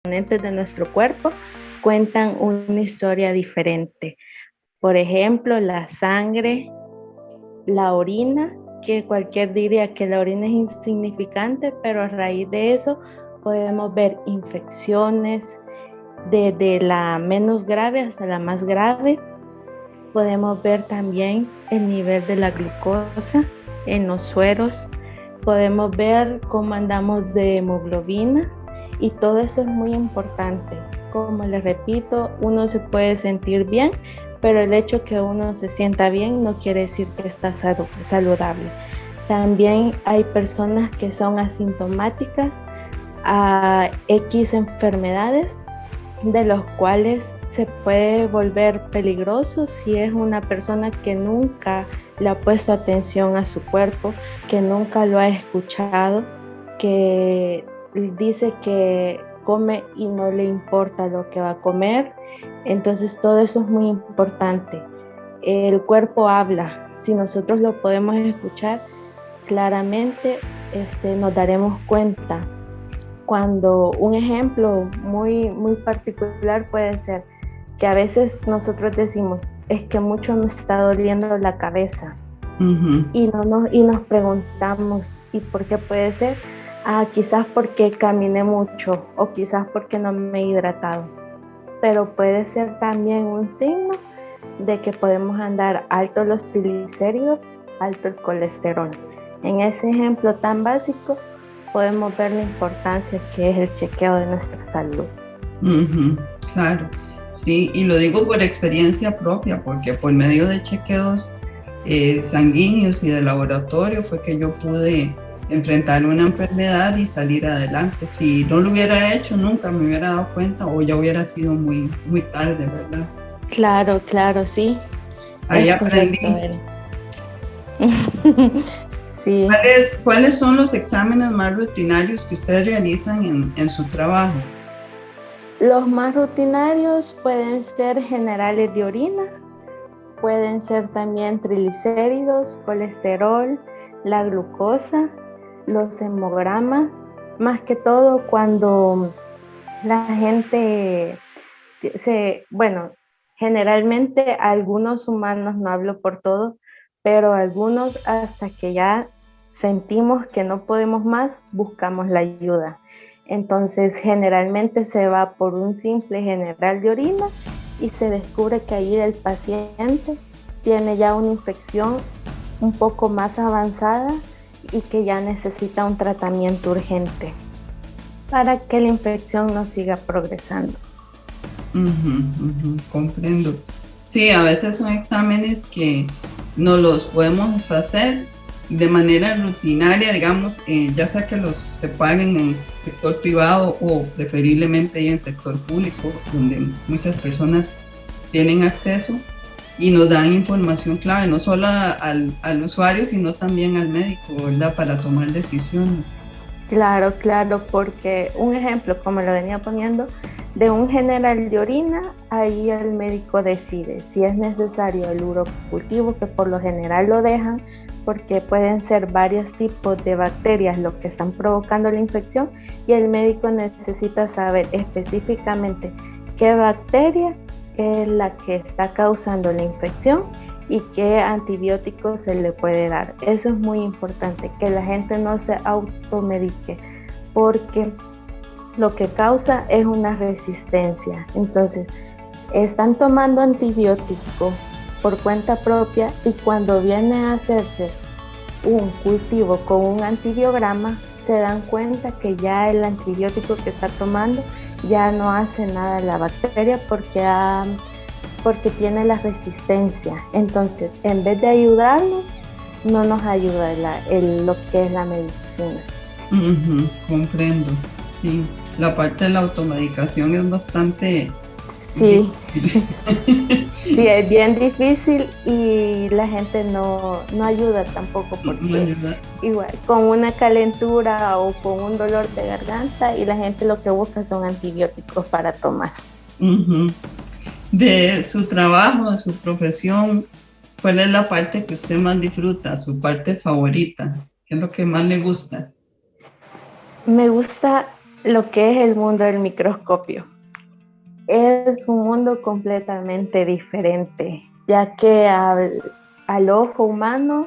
de nuestro cuerpo cuentan una historia diferente. Por ejemplo, la sangre, la orina, que cualquier diría que la orina es insignificante, pero a raíz de eso podemos ver infecciones desde la menos grave hasta la más grave. Podemos ver también el nivel de la glucosa en los sueros. Podemos ver cómo andamos de hemoglobina y todo eso es muy importante. Como les repito, uno se puede sentir bien, pero el hecho que uno se sienta bien no quiere decir que está saludable. También hay personas que son asintomáticas a X enfermedades, de los cuales se puede volver peligroso si es una persona que nunca le ha puesto atención a su cuerpo, que nunca lo ha escuchado, que dice que come y no le importa lo que va a comer. Entonces todo eso es muy importante. El cuerpo habla, si nosotros lo podemos escuchar claramente, nos daremos cuenta. Cuando un ejemplo muy particular puede ser que a veces nosotros decimos, es que mucho me está doliendo la cabeza. Y nos preguntamos, ¿y por qué puede ser? Quizás porque caminé mucho o quizás porque no me he hidratado. Pero puede ser también un signo de que podemos andar altos los triglicéridos, alto el colesterol. En ese ejemplo tan básico, podemos ver la importancia que es el chequeo de nuestra salud. Claro, sí, y lo digo por experiencia propia, porque por medio de chequeos sanguíneos y de laboratorio fue que yo pude enfrentar una enfermedad y salir adelante. Si no lo hubiera hecho, nunca me hubiera dado cuenta o ya hubiera sido muy tarde, ¿verdad? Claro, sí. Ahí aprendí. Sí. ¿Cuáles son los exámenes más rutinarios que ustedes realizan en su trabajo? Los más rutinarios pueden ser generales de orina, pueden ser también triglicéridos, colesterol, la glucosa, los hemogramas, más que todo cuando la gente generalmente algunos humanos, no hablo por todos, pero algunos hasta que ya sentimos que no podemos más, buscamos la ayuda. Entonces generalmente se va por un simple general de orina y se descubre que ahí el paciente tiene ya una infección un poco más avanzada y que ya necesita un tratamiento urgente para que la infección no siga progresando. Comprendo. Sí, a veces son exámenes que no los podemos hacer de manera rutinaria, digamos, ya sea que se paguen en sector privado o preferiblemente en sector público, donde muchas personas tienen acceso y nos dan información clave, no solo al usuario, sino también al médico, ¿verdad?, para tomar decisiones. Claro, porque un ejemplo, como lo venía poniendo, de un general de orina, ahí el médico decide si es necesario el urocultivo, que por lo general lo dejan, porque pueden ser varios tipos de bacterias lo que están provocando la infección, y el médico necesita saber específicamente qué bacteria es la que está causando la infección y qué antibióticos se le puede dar. Eso es muy importante, que la gente no se automedique, porque lo que causa es una resistencia. Entonces, están tomando antibiótico por cuenta propia y cuando viene a hacerse un cultivo con un antibiograma, se dan cuenta que ya el antibiótico que está tomando ya no hace nada a la bacteria porque tiene la resistencia. Entonces, en vez de ayudarnos, no nos ayuda lo que es la medicina. Comprendo. Sí, la parte de la automedicación es bastante... Sí. Sí, es bien difícil y la gente no ayuda tampoco, porque igual con una calentura o con un dolor de garganta y la gente lo que busca son antibióticos para tomar. De su trabajo, de su profesión, ¿cuál es la parte que usted más disfruta, su parte favorita? ¿Qué es lo que más le gusta? Me gusta lo que es el mundo del microscopio. Es un mundo completamente diferente, ya que al ojo humano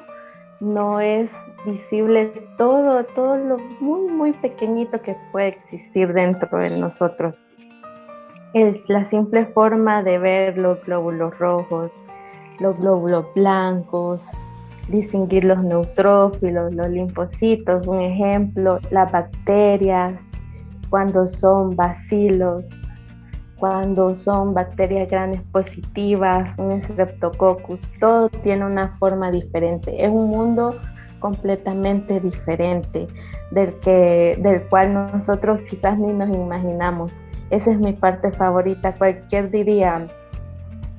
no es visible todo lo muy, muy pequeñito que puede existir dentro de nosotros. Es la simple forma de ver los glóbulos rojos, los glóbulos blancos, distinguir los neutrófilos, los linfocitos, un ejemplo, las bacterias, cuando son bacilos, cuando son bacterias grandes positivas, un Streptococcus, todo tiene una forma diferente. Es un mundo completamente diferente del cual nosotros quizás ni nos imaginamos. Esa es mi parte favorita. Cualquier diría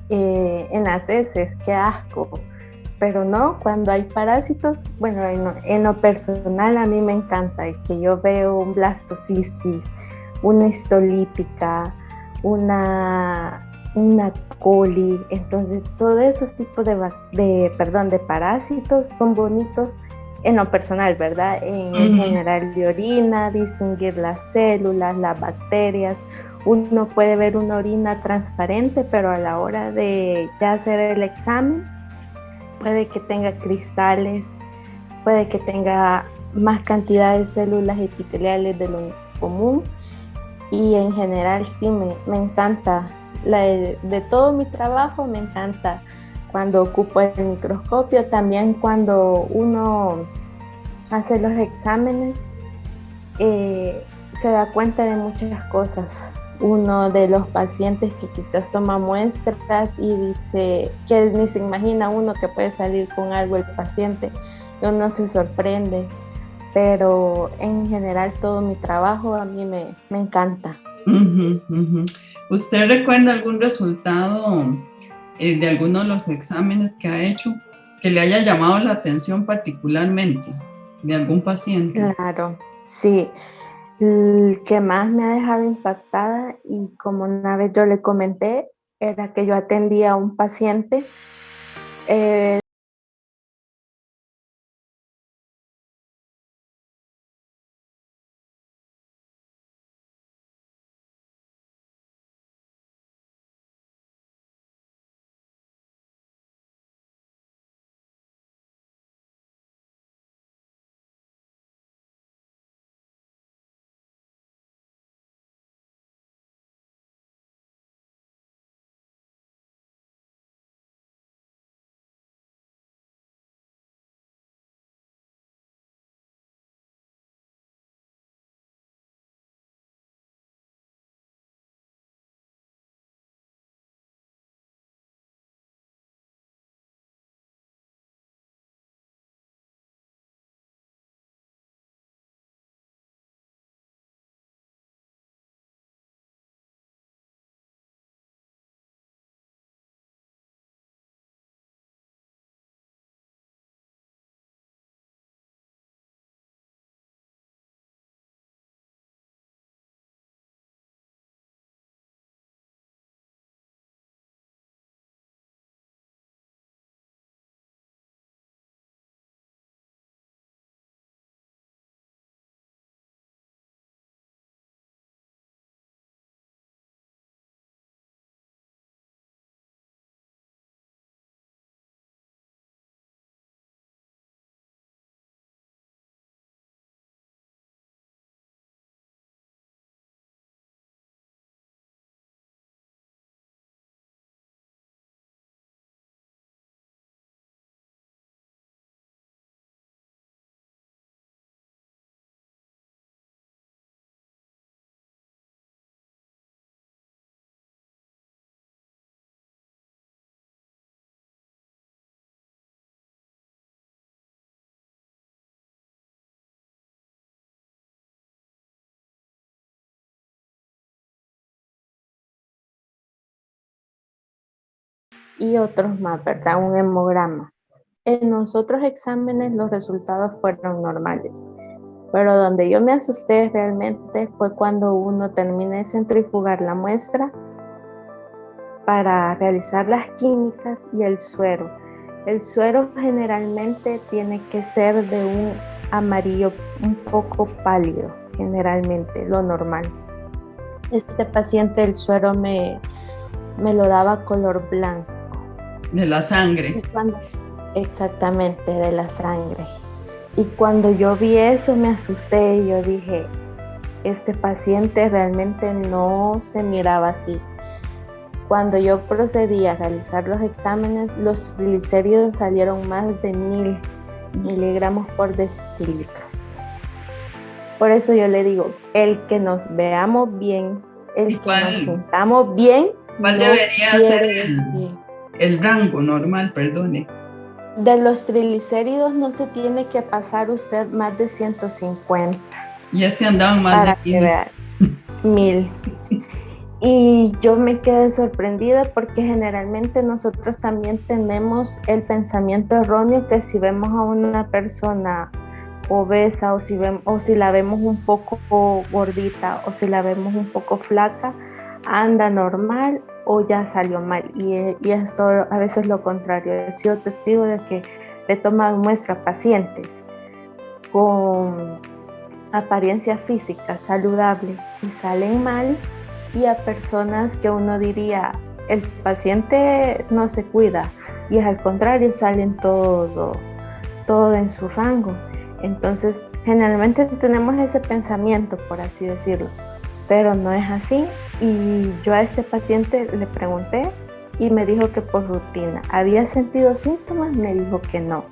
en las heces, qué asco. Pero no, cuando hay parásitos, bueno, en lo personal a mí me encanta que yo veo un blastocistis, una histolítica, una coli. Entonces todos esos tipos de parásitos son bonitos en lo personal, ¿verdad? En general de orina, distinguir las células, las bacterias. Uno puede ver una orina transparente, pero a la hora de ya hacer el examen puede que tenga cristales, puede que tenga más cantidad de células epiteliales de lo común. Y en general sí, me encanta, de todo mi trabajo me encanta cuando ocupo el microscopio, también cuando uno hace los exámenes, se da cuenta de muchas cosas. Uno de los pacientes que quizás toma muestras y dice que ni se imagina uno que puede salir con algo el paciente, y uno se sorprende. Pero en general todo mi trabajo a mí me encanta. ¿Usted recuerda algún resultado de alguno de los exámenes que ha hecho que le haya llamado la atención particularmente de algún paciente? Claro, sí. El que más me ha dejado impactada, y como una vez yo le comenté, era que yo atendía a un paciente y otros más, ¿verdad? Un hemograma. En los otros exámenes los resultados fueron normales, pero donde yo me asusté realmente fue cuando uno termina de centrifugar la muestra para realizar las químicas y el suero. El suero generalmente tiene que ser de un amarillo un poco pálido. generalmente, lo normal. Este paciente el suero me lo daba color blanco. De la sangre. Exactamente, de la sangre. Y cuando yo vi eso me asusté y yo dije, este paciente realmente no se miraba así. Cuando yo procedí a realizar los exámenes, los triglicéridos salieron más de 1000 miligramos por decilitro. Por eso yo le digo, el que nos veamos bien, el que nos sintamos bien, ¿cuál no debería ser el rango normal, perdone? De los triglicéridos no se tiene que pasar usted más de 150. Y andaban más para de 1000. Que vea, 1000. Y yo me quedé sorprendida porque generalmente nosotros también tenemos el pensamiento erróneo que si vemos a una persona obesa o si la vemos un poco gordita o si la vemos un poco flaca, anda normal o ya salió mal. Y esto a veces lo contrario. He sido testigo de que he tomado muestra a pacientes con apariencia física saludable y salen mal, y a personas que uno diría el paciente no se cuida y al contrario salen todo en su rango. Entonces generalmente tenemos ese pensamiento, por así decirlo, pero no es así. Y yo a este paciente le pregunté y me dijo que por rutina. ¿Había sentido síntomas? Me dijo que no.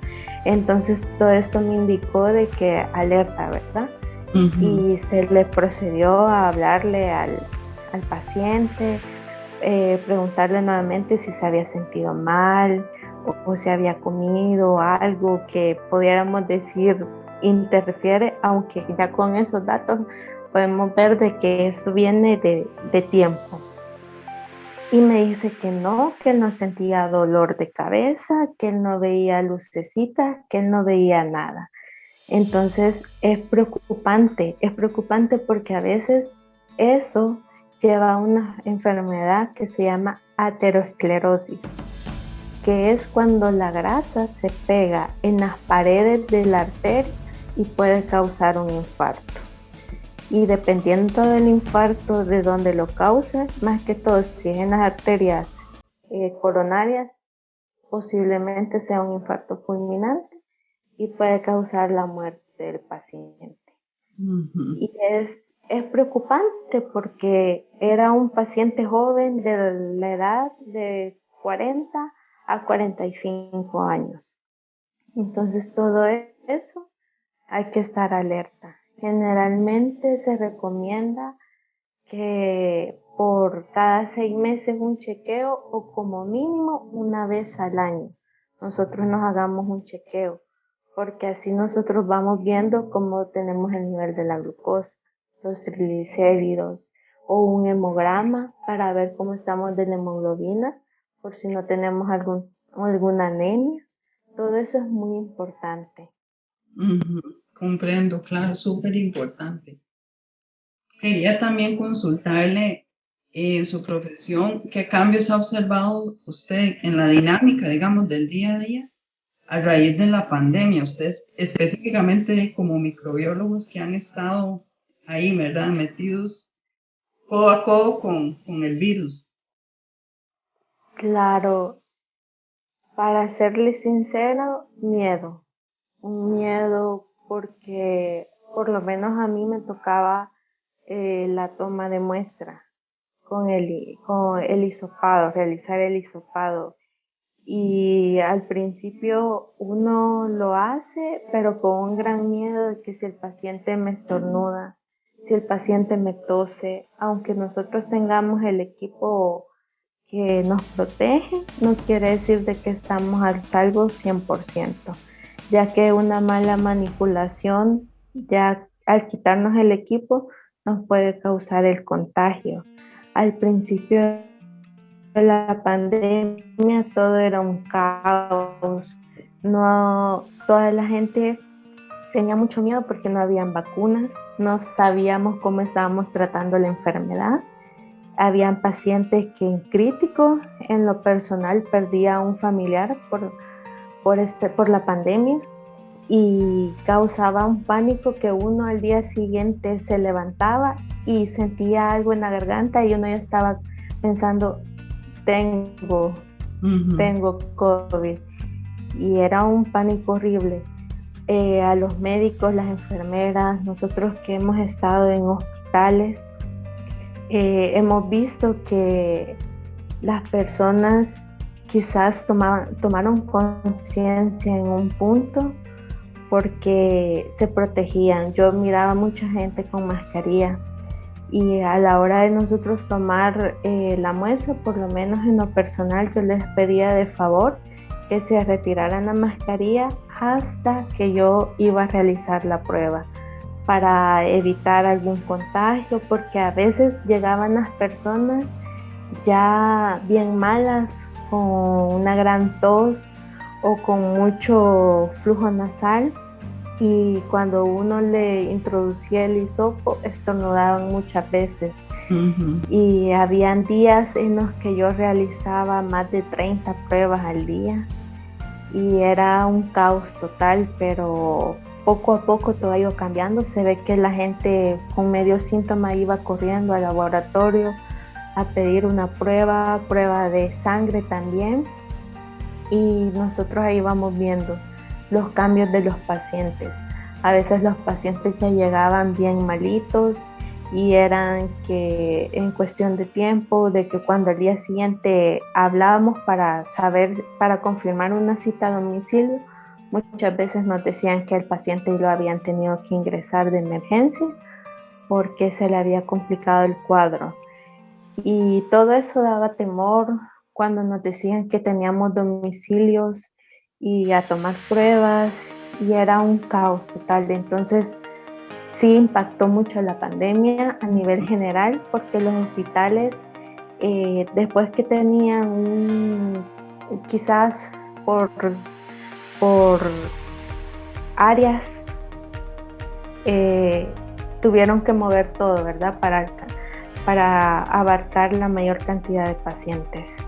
Entonces todo esto me indicó de que alerta, ¿verdad? Uh-huh. Y se le procedió a hablarle al paciente, preguntarle nuevamente si se había sentido mal o si había comido algo que pudiéramos decir interfiere, aunque ya con esos datos podemos ver de que eso viene de tiempo. Y me dice que no sentía dolor de cabeza, que él no veía lucecitas, que él no veía nada. Entonces es preocupante porque a veces eso lleva a una enfermedad que se llama aterosclerosis, que es cuando la grasa se pega en las paredes de la arteria y puede causar un infarto. Y dependiendo del infarto, de donde lo cause, más que todo si es en las arterias coronarias, posiblemente sea un infarto fulminante y puede causar la muerte del paciente. Uh-huh. Y es preocupante porque era un paciente joven de la edad de 40 a 45 años. Entonces todo eso hay que estar alerta. Generalmente se recomienda que por cada 6 meses un chequeo o como mínimo una vez al año nosotros nos hagamos un chequeo, porque así nosotros vamos viendo cómo tenemos el nivel de la glucosa, los triglicéridos o un hemograma para ver cómo estamos de la hemoglobina, por si no tenemos alguna anemia. Todo eso es muy importante. Uh-huh. Comprendo, claro, súper importante. Quería también consultarle en su profesión, ¿qué cambios ha observado usted en la dinámica, digamos, del día a día a raíz de la pandemia? Ustedes específicamente como microbiólogos que han estado ahí, ¿verdad?, metidos codo a codo con el virus. Claro, para serle sincero, miedo. Un miedo porque por lo menos a mí me tocaba la toma de muestra con el hisopado, realizar el hisopado. Y al principio uno lo hace, pero con un gran miedo de que si el paciente me estornuda, si el paciente me tose, aunque nosotros tengamos el equipo que nos protege, no quiere decir de que estamos al salvo 100%, ya que una mala manipulación, ya al quitarnos el equipo, nos puede causar el contagio. Al principio de la pandemia todo era un caos, no, toda la gente tenía mucho miedo porque no habían vacunas, no sabíamos cómo estábamos tratando la enfermedad. Habían pacientes que en crítico, en lo personal, perdía a un familiar por la pandemia. y causaba un pánico que uno al día siguiente se levantaba y sentía algo en la garganta y uno ya estaba pensando, tengo COVID, y era un pánico horrible. A los médicos, las enfermeras, nosotros que hemos estado en hospitales, hemos visto que las personas quizás tomaron conciencia en un punto porque se protegían. Yo miraba mucha gente con mascarilla y a la hora de nosotros tomar la muestra, por lo menos en lo personal, yo les pedía de favor que se retiraran la mascarilla hasta que yo iba a realizar la prueba para evitar algún contagio, porque a veces llegaban las personas ya bien malas, con una gran tos o con mucho flujo nasal, y cuando uno le introducía el hisopo estornudaban muchas veces. Y habían días en los que yo realizaba más de 30 pruebas al día y era un caos total, pero poco a poco todo ha ido cambiando. Se ve que la gente con medio síntoma iba corriendo al laboratorio a pedir una prueba de sangre también, y nosotros ahí vamos viendo los cambios de los pacientes. A veces los pacientes ya llegaban bien malitos y eran que en cuestión de tiempo, de que cuando al día siguiente hablábamos para confirmar una cita a domicilio, muchas veces nos decían que el paciente lo habían tenido que ingresar de emergencia porque se le había complicado el cuadro. Y todo eso daba temor cuando nos decían que teníamos domicilios y a tomar pruebas, y era un caos total. Entonces sí impactó mucho la pandemia a nivel general, porque los hospitales, después que tenían quizás por áreas, tuvieron que mover todo, ¿verdad? Para abarcar la mayor cantidad de pacientes.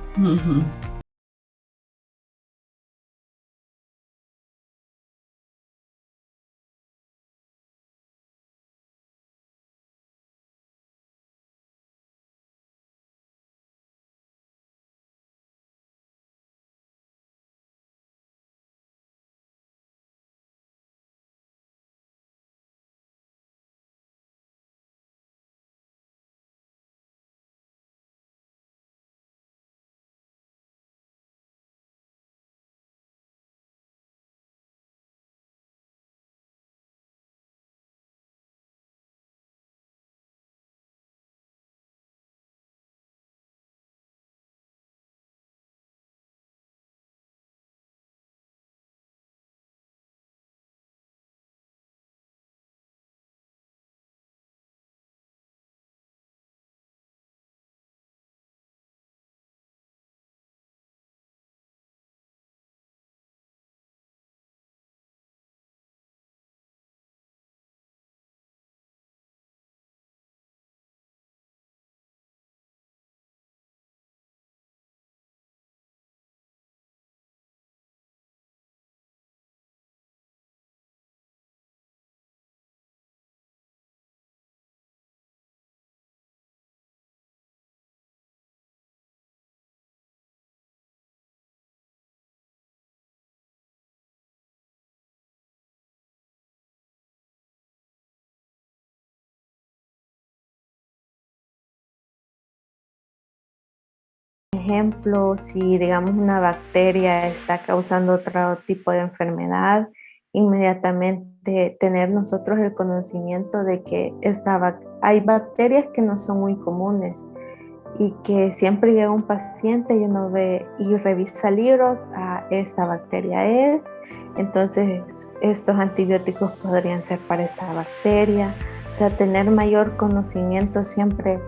Ejemplo, si digamos una bacteria está causando otro tipo de enfermedad, inmediatamente tener nosotros el conocimiento de que hay bacterias que no son muy comunes y que siempre llega un paciente y uno ve y revisa libros, esta bacteria es, entonces estos antibióticos podrían ser para esta bacteria. O sea, tener mayor conocimiento siempre.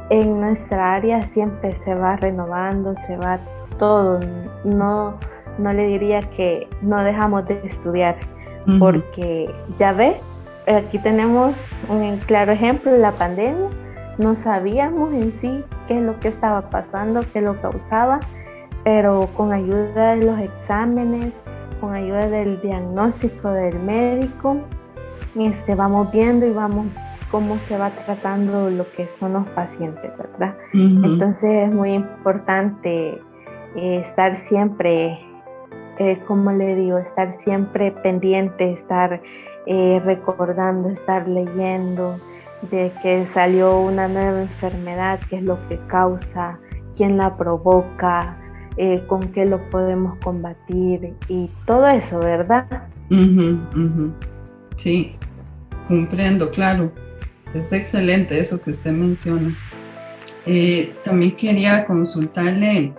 En nuestra área siempre se va renovando, se va todo. No le diría que no dejamos de estudiar, porque ya ve, aquí tenemos un claro ejemplo, la pandemia. No sabíamos en sí qué es lo que estaba pasando, qué lo causaba, pero con ayuda de los exámenes, con ayuda del diagnóstico del médico, vamos viendo y vamos cómo se va tratando lo que son los pacientes, ¿verdad? Uh-huh. Entonces es muy importante estar siempre, como le digo, estar siempre pendiente, estar recordando, estar leyendo de que salió una nueva enfermedad, qué es lo que causa, quién la provoca, con qué lo podemos combatir y todo eso, ¿verdad? Uh-huh, uh-huh. Sí, comprendo, claro. Es excelente eso que usted menciona. También quería consultarle,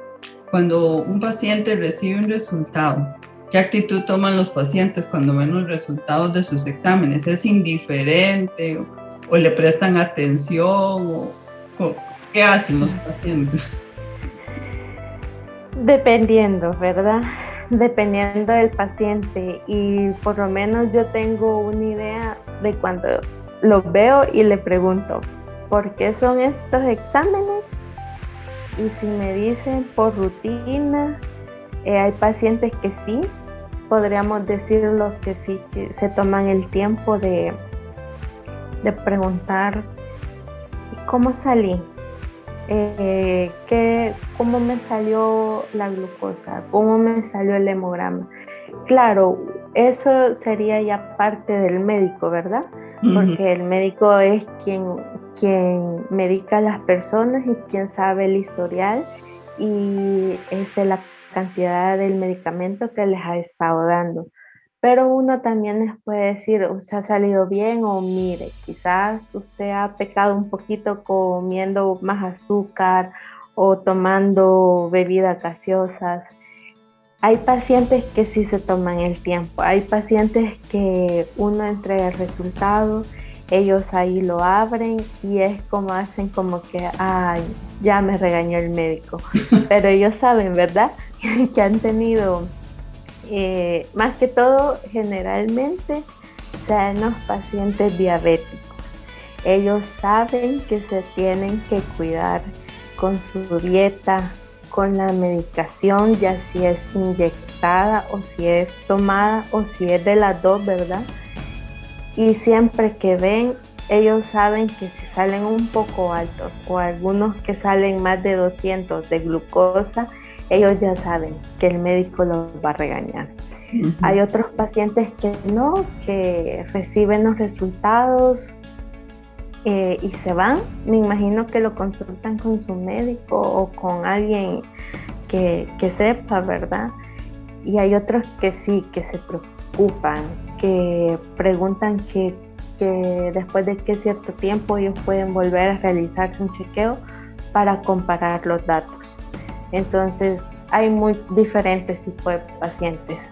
cuando un paciente recibe un resultado, ¿qué actitud toman los pacientes cuando ven los resultados de sus exámenes? ¿Es indiferente o le prestan atención? ¿O qué hacen los pacientes? Dependiendo, ¿verdad? Dependiendo del paciente, y por lo menos yo tengo una idea de cuando los veo y le pregunto, ¿por qué son estos exámenes? Y si me dicen por rutina, hay pacientes que sí, podríamos decirlo que sí, que se toman el tiempo de preguntar, ¿cómo salí? ¿Cómo me salió la glucosa? ¿Cómo me salió el hemograma? Claro, eso sería ya parte del médico, ¿verdad? Uh-huh. Porque el médico es quien medica a las personas y quien sabe el historial y la cantidad del medicamento que les ha estado dando. Pero uno también les puede decir, ¿usted ha salido bien? O mire, quizás usted ha pecado un poquito comiendo más azúcar o tomando bebidas gaseosas. Hay pacientes que sí se toman el tiempo. Hay pacientes que uno entrega el resultado, ellos ahí lo abren y es como hacen como que, ay, ya me regañó el médico. Pero ellos saben, ¿verdad? Que han tenido... más que todo, generalmente sean los pacientes diabéticos. Ellos saben que se tienen que cuidar con su dieta, con la medicación, ya si es inyectada o si es tomada o si es de las dos, ¿verdad? Y siempre que ven, ellos saben que si salen un poco altos o algunos que salen más de 200 de glucosa, ellos ya saben que el médico los va a regañar. Uh-huh. Hay otros pacientes que no, que reciben los resultados y se van. Me imagino que lo consultan con su médico o con alguien que sepa, ¿verdad? Y hay otros que sí, que se preocupan, que preguntan que después de qué cierto tiempo ellos pueden volver a realizarse un chequeo para comparar los datos. Entonces, hay muy diferentes tipos de pacientes.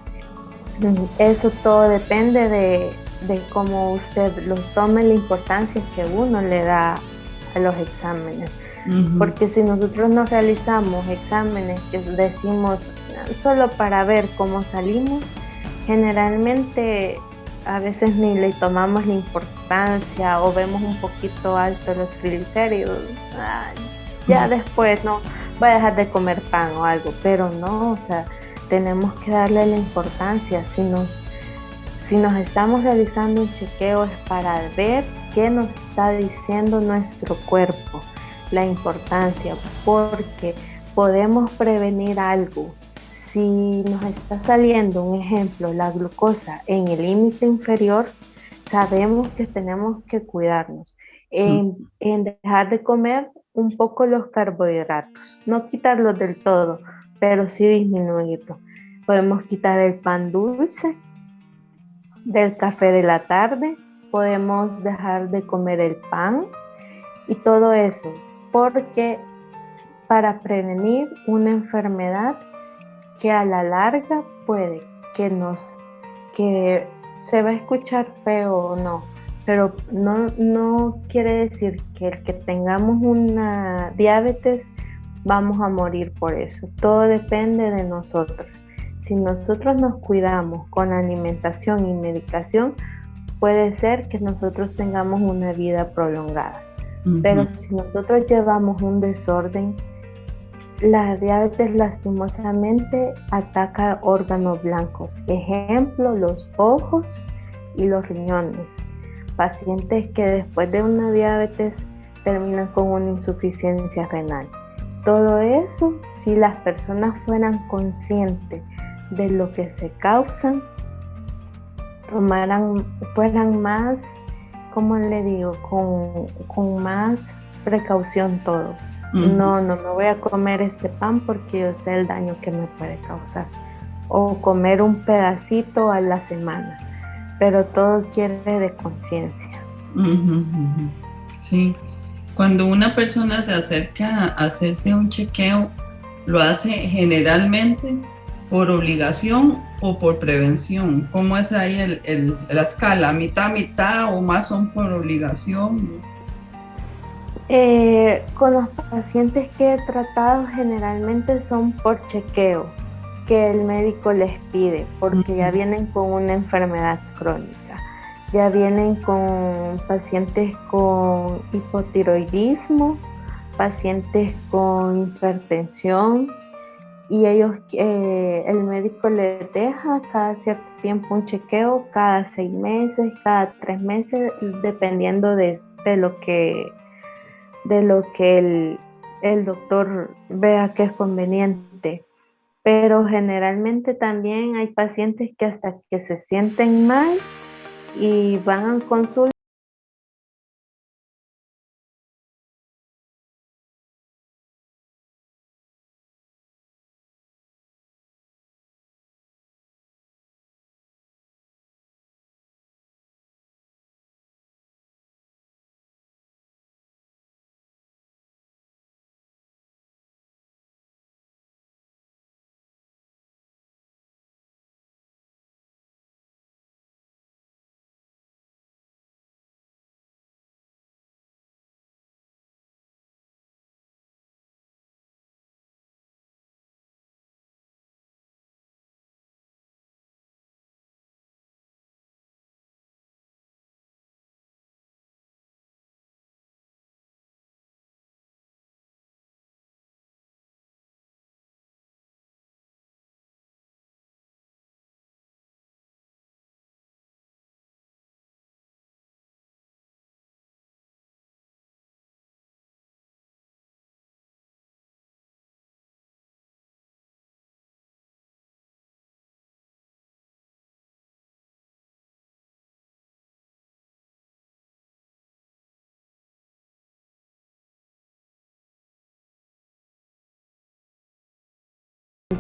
Eso todo depende de cómo usted los tome, la importancia que uno le da a los exámenes. Uh-huh. Porque si nosotros nos realizamos exámenes que decimos solo para ver cómo salimos, generalmente a veces ni le tomamos la importancia o vemos un poquito alto los triglicéridos. Ya después no voy a dejar de comer pan o algo, pero no, o sea, tenemos que darle la importancia. Si nos estamos realizando un chequeo es para ver qué nos está diciendo nuestro cuerpo, la importancia, porque podemos prevenir algo. Si nos está saliendo, un ejemplo, la glucosa en el límite inferior, sabemos que tenemos que cuidarnos en dejar de comer un poco los carbohidratos, no quitarlos del todo, pero sí disminuirlo. Podemos quitar el pan dulce del café de la tarde, podemos dejar de comer el pan y todo eso, porque para prevenir una enfermedad que a la larga puede que se va a escuchar feo o no, pero no quiere decir que el que tengamos una diabetes vamos a morir por eso. Todo depende de nosotros. Si nosotros nos cuidamos con alimentación y medicación, puede ser que nosotros tengamos una vida prolongada. Uh-huh. Pero si nosotros llevamos un desorden, La diabetes lastimosamente ataca órganos blancos, ejemplo, los ojos y los riñones. Pacientes que después de una diabetes terminan con una insuficiencia renal. Todo eso, si las personas fueran conscientes de lo que se causan, fueran más, ¿cómo le digo? Con más precaución todo. No me voy a comer este pan porque yo sé el daño que me puede causar. O comer un pedacito a la semana. Pero todo quiere de conciencia. Sí. Cuando una persona se acerca a hacerse un chequeo, ¿lo hace generalmente por obligación o por prevención? ¿Cómo es ahí la escala? ¿Mitad o más son por obligación? Con los pacientes que he tratado generalmente son por chequeo que el médico les pide porque ya vienen con una enfermedad crónica. Ya vienen con pacientes con hipotiroidismo, pacientes con hipertensión y ellos, el médico les deja cada cierto tiempo un chequeo, cada 6 meses, cada 3 meses, dependiendo de lo que el doctor vea que es conveniente. Pero generalmente también hay pacientes que hasta que se sienten mal y van a consulta.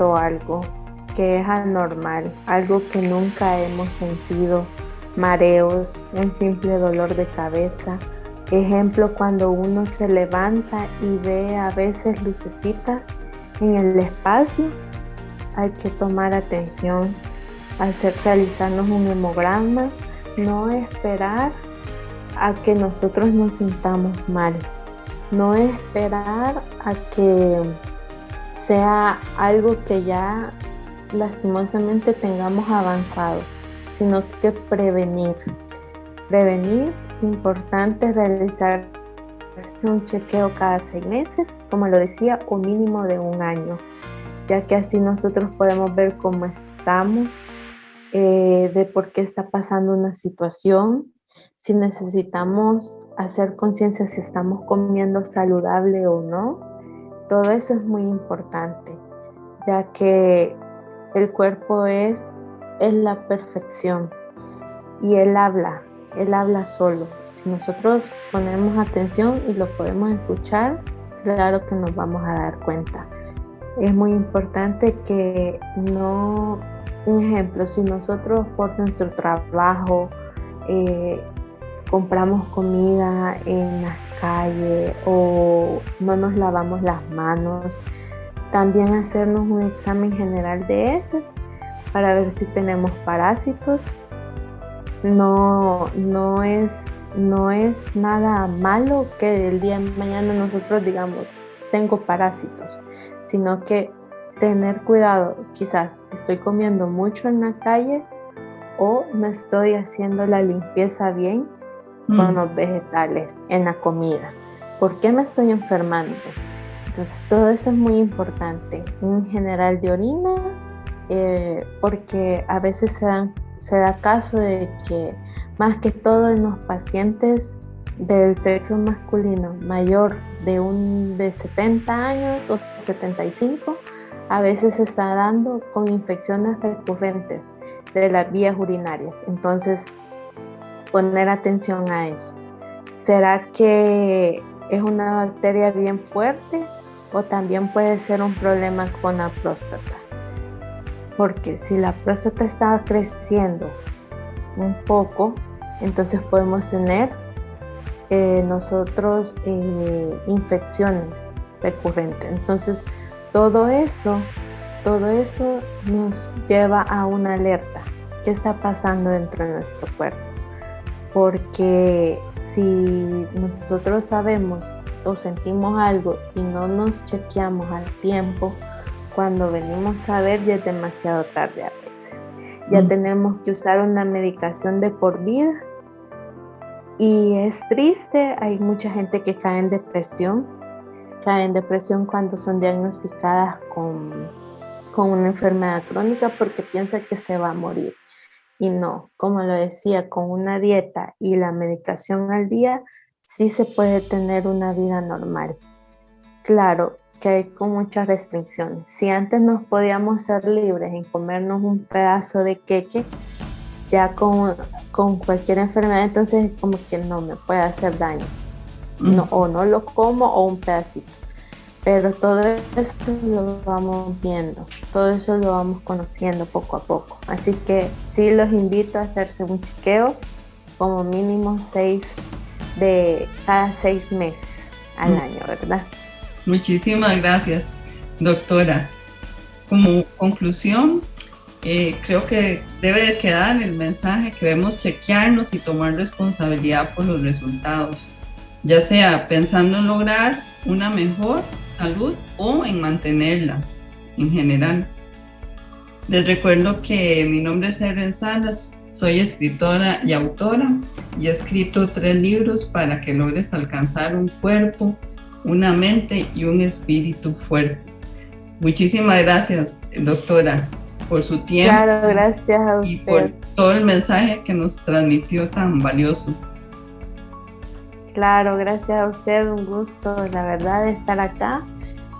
Algo que es anormal, algo que nunca hemos sentido, mareos, un simple dolor de cabeza. Ejemplo, cuando uno se levanta y ve a veces lucecitas en el espacio, hay que tomar atención, realizarnos un hemograma, no esperar a que nosotros nos sintamos mal, no esperar a que sea algo que ya lastimosamente tengamos avanzado, sino que prevenir. Prevenir, importante realizar un chequeo cada 6 meses, como lo decía, o mínimo de 1 año, ya que así nosotros podemos ver cómo estamos, de por qué está pasando una situación, si necesitamos hacer conciencia si estamos comiendo saludable o no. Todo eso es muy importante, ya que el cuerpo es la perfección y él habla solo. Si nosotros ponemos atención y lo podemos escuchar, claro que nos vamos a dar cuenta. Es muy importante que no, un ejemplo, si nosotros por nuestro trabajo compramos comida en las calles o no nos lavamos las manos, también hacernos un examen general de heces para ver si tenemos parásitos. No es nada malo que el día de mañana nosotros digamos tengo parásitos, sino que tener cuidado, quizás estoy comiendo mucho en la calle o no estoy haciendo la limpieza bien con los vegetales en la comida. ¿Por qué me estoy enfermando? Entonces, todo eso es muy importante. En general de orina, porque a veces se da caso de que más que todo en los pacientes del sexo masculino mayor de 70 años o 75, a veces se está dando con infecciones recurrentes de las vías urinarias. Entonces, poner atención a eso. ¿Será que es una bacteria bien fuerte o también puede ser un problema con la próstata? Porque si la próstata está creciendo un poco, entonces podemos tener nosotros infecciones recurrentes. Entonces todo eso nos lleva a una alerta. ¿Qué está pasando dentro de nuestro cuerpo? Porque si nosotros sabemos o sentimos algo y no nos chequeamos al tiempo, cuando venimos a ver ya es demasiado tarde a veces. Ya tenemos que usar una medicación de por vida. Y es triste, hay mucha gente que cae en depresión cuando son diagnosticadas con una enfermedad crónica porque piensa que se va a morir. Y no, como lo decía, con una dieta y la medicación al día, sí se puede tener una vida normal. Claro que hay con muchas restricciones. Si antes nos podíamos ser libres en comernos un pedazo de queque, ya con cualquier enfermedad, entonces como que no me puede hacer daño. No, o no lo como o un pedacito. Pero todo eso lo vamos viendo, todo eso lo vamos conociendo poco a poco. Así que sí los invito a hacerse un chequeo como mínimo cada 6 meses al año, ¿verdad? Muchísimas gracias, doctora. Como conclusión, creo que debe de quedar el mensaje que debemos chequearnos y tomar responsabilidad por los resultados, ya sea pensando en lograr una mejor salud o en mantenerla en general. Les recuerdo que mi nombre es Erin Salas, soy escritora y autora y he escrito 3 libros para que logres alcanzar un cuerpo, una mente y un espíritu fuertes. Muchísimas gracias, doctora, por su tiempo. Claro, gracias a usted. Y por todo el mensaje que nos transmitió tan valioso. Claro, gracias a usted, un gusto, la verdad, de estar acá,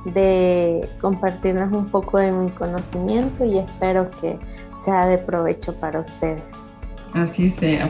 de compartirles un poco de mi conocimiento y espero que sea de provecho para ustedes. Así sea.